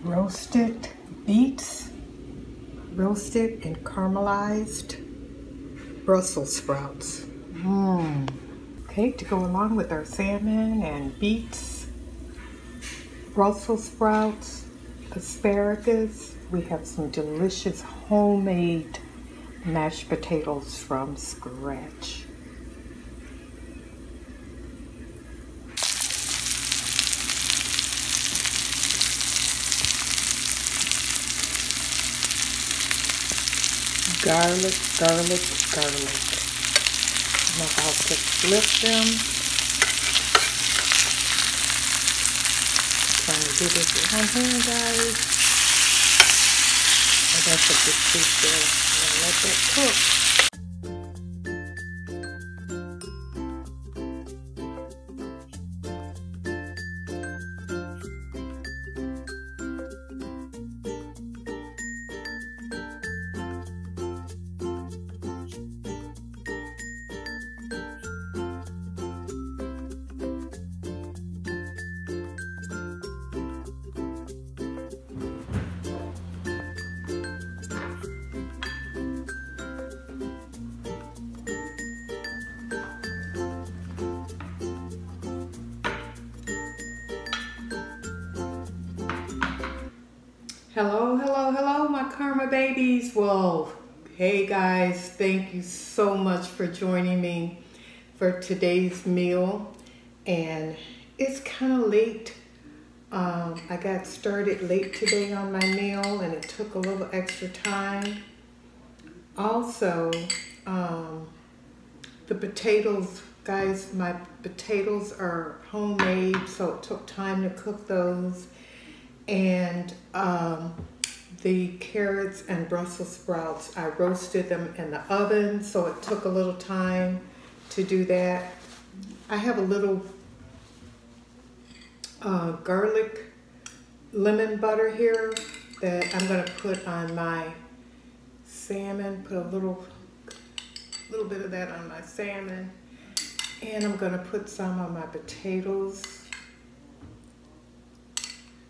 roasted beets, roasted and caramelized Brussels sprouts. Okay, to go along with our salmon and beets, Brussels sprouts, asparagus, we have some delicious homemade mashed potatoes from scratch. Garlic, garlic, garlic. I'm about to flip them. Trying to do this with one hand, guys. Oh, that's a good piece there. I'm gonna let that cook. Hello, hello, hello, my Karma babies. Well, hey guys, thank you so much for joining me for today's meal. And it's kind of late. I got started late today on my meal and it took a little extra time. Also, the potatoes, guys, my potatoes are homemade, so it took time to cook those. And the carrots and Brussels sprouts, I roasted them in the oven, so it took a little time to do that. I have a little garlic lemon butter here that I'm going to put on my salmon. Put a little bit of that on my salmon, and I'm going to put some on my potatoes.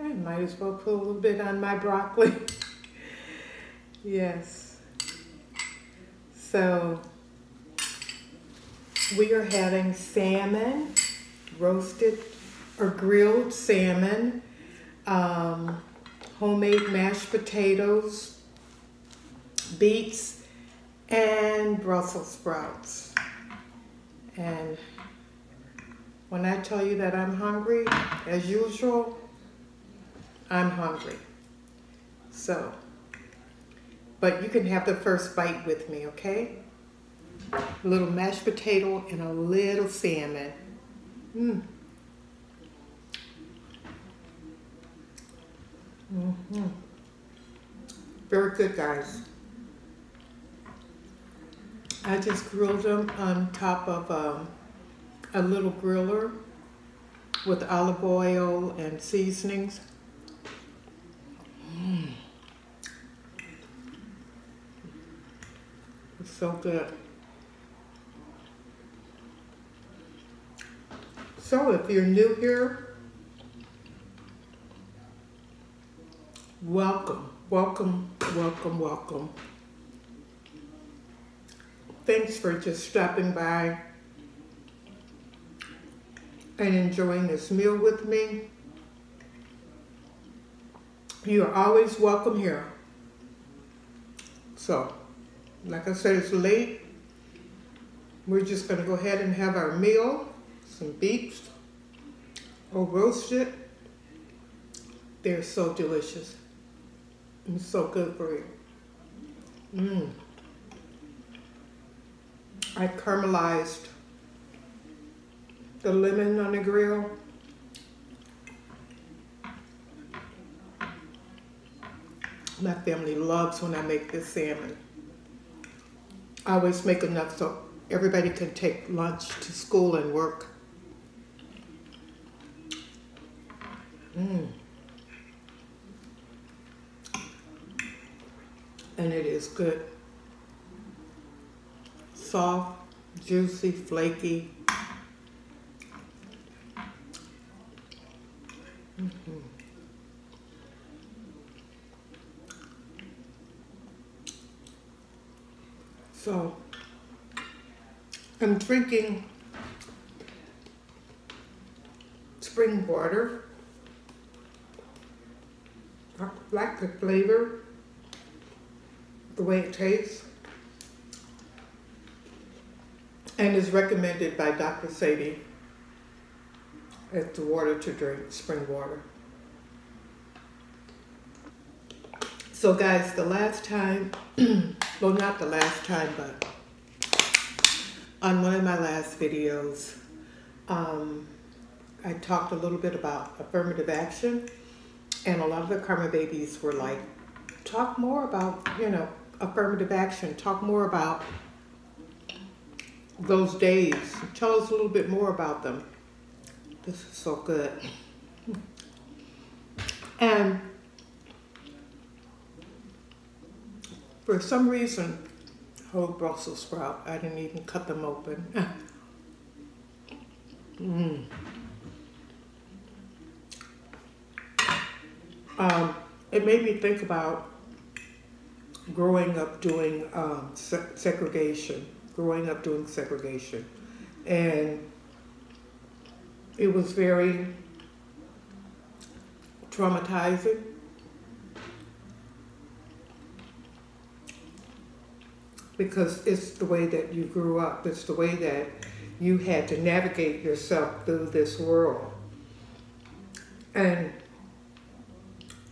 I might as well put a little bit on my broccoli. Yes. So we are having salmon, roasted or grilled salmon, homemade mashed potatoes, beets, and Brussels sprouts. And when I tell you that I'm hungry, as usual, I'm hungry. So, but you can have the first bite with me, okay? A little mashed potato and a little salmon. Very good, guys. I just grilled them on top of a little griller with olive oil and seasonings. It's so good. So if you're new here, welcome, welcome, welcome, welcome. Thanks for just stopping by and enjoying this meal with me. You are always welcome here. So, like I said, it's late. We're just going to go ahead and have our meal. Some beets, or roasted. They're so delicious and so good for you. I caramelized the lemon on the grill. My family loves when I make this salmon. I always make enough so everybody can take lunch to school and work. And it is good. Soft, juicy, flaky. So I'm drinking spring water. I like the flavor, the way it tastes, and is recommended by Dr. Sadie as the water to drink, spring water. So guys, the last time, well, not the last time, but on one of my last videos, I talked a little bit about affirmative action, and a lot of the Karma babies were like, talk more about, you know, affirmative action, talk more about those days, tell us a little bit more about them. This is so good. And for some reason, whole Brussels sprout, I didn't even cut them open. It made me think about growing up doing segregation, and it was very traumatizing. Because it's the way that you grew up. It's the way that you had to navigate yourself through this world. And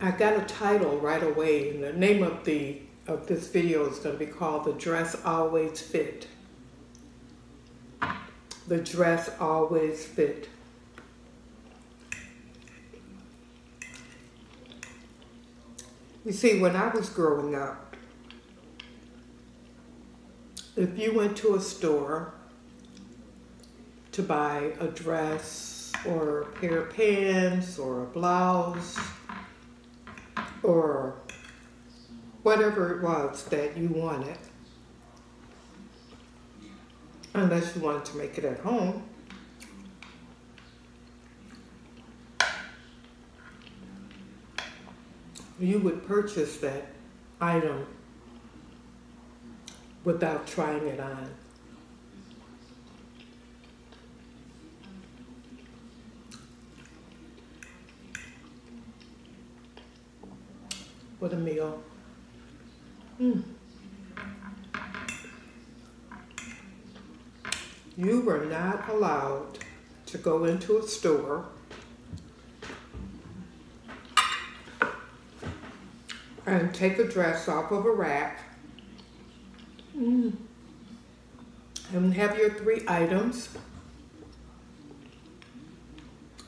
I got a title right away, and the name of this video is going to be called The Dress Always Fit. The Dress Always Fit. You see, when I was growing up, if you went to a store to buy a dress or a pair of pants or a blouse or whatever it was that you wanted, unless you wanted to make it at home, you would purchase that item without trying it on. What a meal. You were not allowed to go into a store and take a dress off of a rack and have your 3 items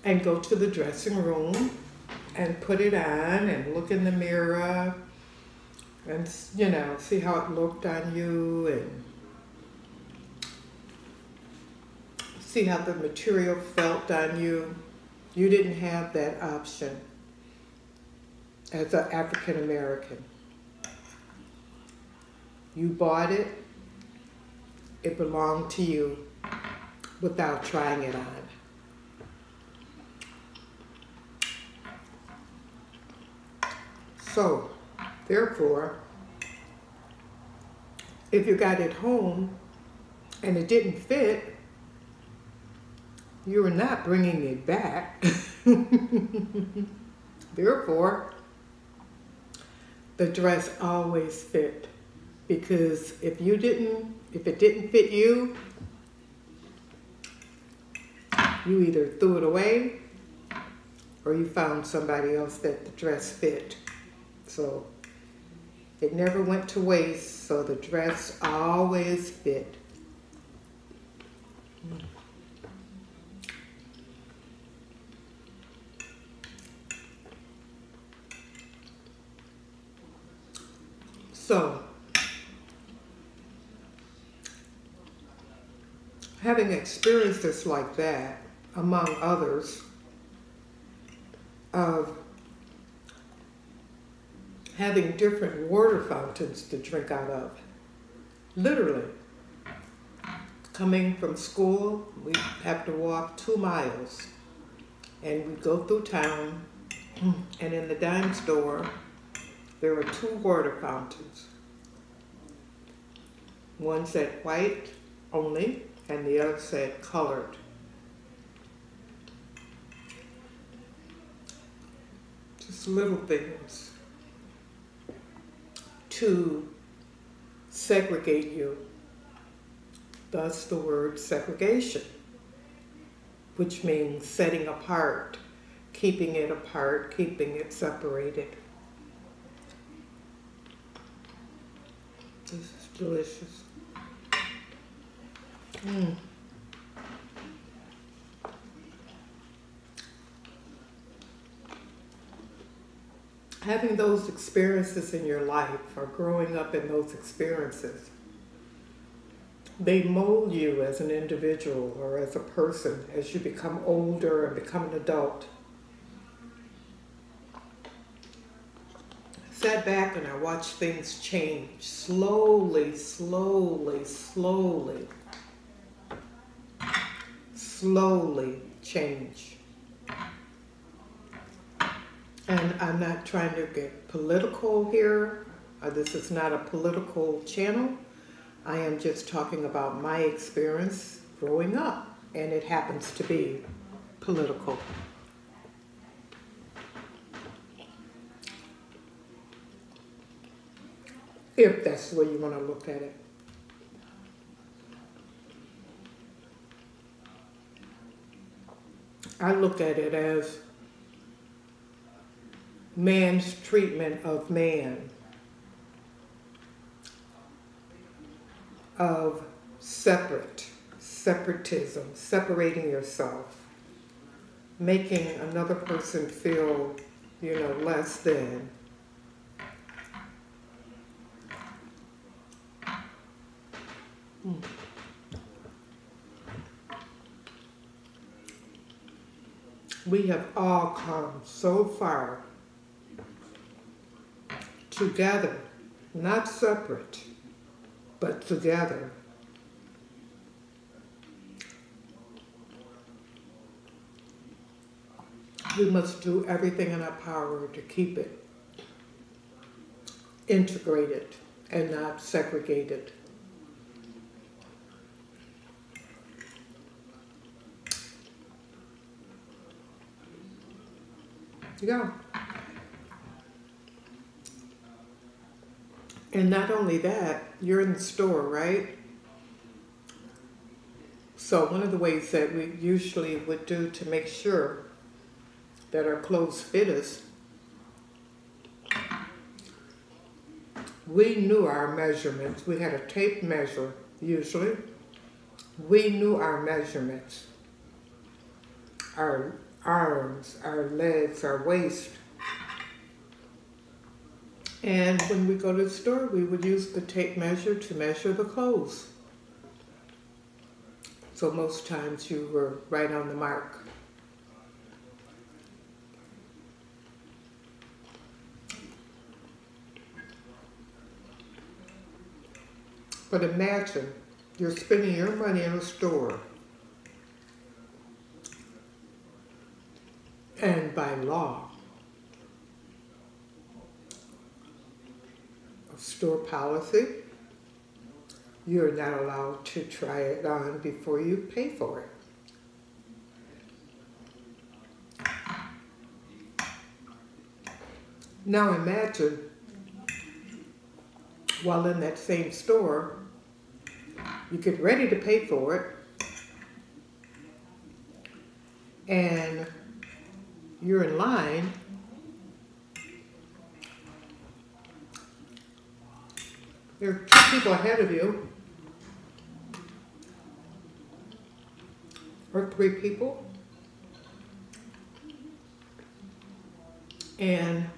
and go to the dressing room and put it on and look in the mirror and, you know, see how it looked on you and see how the material felt on you. You didn't have that option as an African American. You bought it, it belonged to you without trying it on. So, therefore, if you got it home and it didn't fit, you were not bringing it back. Therefore, the dress always fit, because if it didn't fit you, you either threw it away or you found somebody else that the dress fit. So it never went to waste, so the dress always fit. So, having experiences like that, among others, of having different water fountains to drink out of. Literally, coming from school, we have to walk 2 miles, and we go through town, and in the dime store, there were 2 water fountains. One said white only, and the other said colored. Just little things to segregate you. Thus the word segregation, which means setting apart, keeping it separated. This is delicious. Having those experiences in your life, or growing up in those experiences, they mold you as an individual or as a person as you become older and become an adult. I sat back and I watched things change slowly, slowly, slowly. Slowly change. And I'm not trying to get political here. This is not a political channel. I am just talking about my experience growing up, and it happens to be political. If that's the way you want to look at it. I look at it as man's treatment of man, of separatism, separating yourself, making another person feel, less than. We have all come so far together, not separate, but together. We must do everything in our power to keep it integrated and not segregated. Yeah. And not only that, you're in the store, right? So one of the ways that we usually would do to make sure that our clothes fit us, we knew our measurements. We had a tape measure, usually. We knew our measurements. Our arms, our legs, our waist. And when we go to the store, we would use the tape measure to measure the clothes. So most times you were right on the mark. But imagine you're spending your money in a store, and by law, of store policy, you're not allowed to try it on before you pay for it. Now imagine, while in that same store, you get ready to pay for it, and you're in line, there are two people ahead of you, or three people, and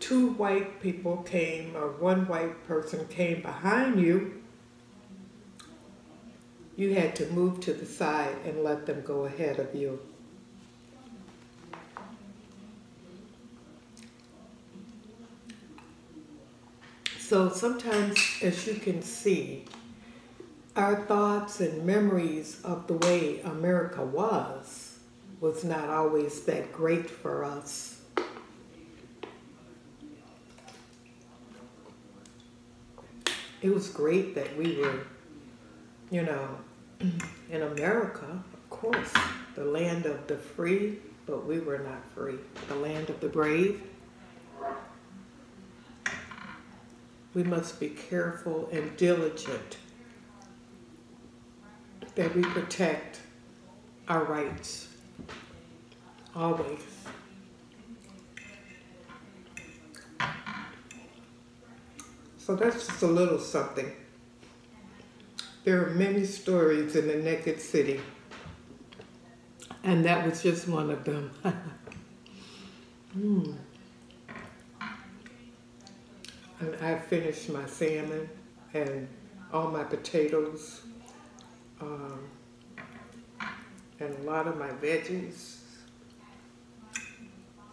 two white people came, or one white person came behind you. You had to move to the side and let them go ahead of you. So sometimes, as you can see, our thoughts and memories of the way America was not always that great for us. it was great that we were, you know, in America, of course, the land of the free, but we were not free. The land of the brave. We must be careful and diligent that we protect our rights, always. So that's just a little something. There are many stories in the Naked City, and that was just one of them. And I finished my salmon and all my potatoes, and a lot of my veggies.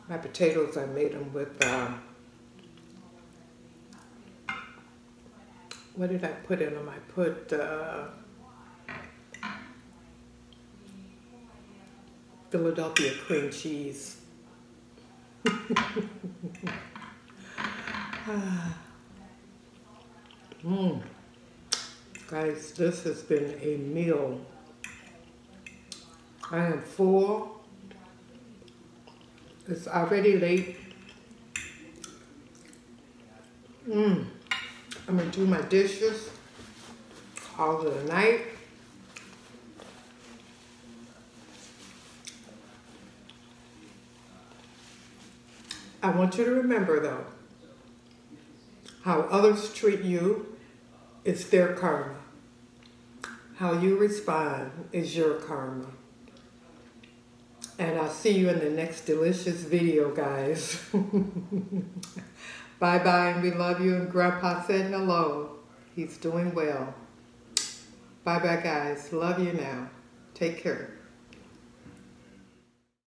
My potatoes, I made them with, what did I put in them? I put Philadelphia cream cheese. Guys, this has been a meal. I am full. It's already late. I'm gonna do my dishes, call it a night. I want you to remember though, how others treat you is their karma. How you respond is your karma. And I'll see you in the next delicious video, guys. Bye-bye, and we love you. And Grandpa said hello. He's doing well. Bye-bye, guys. Love you now. Take care.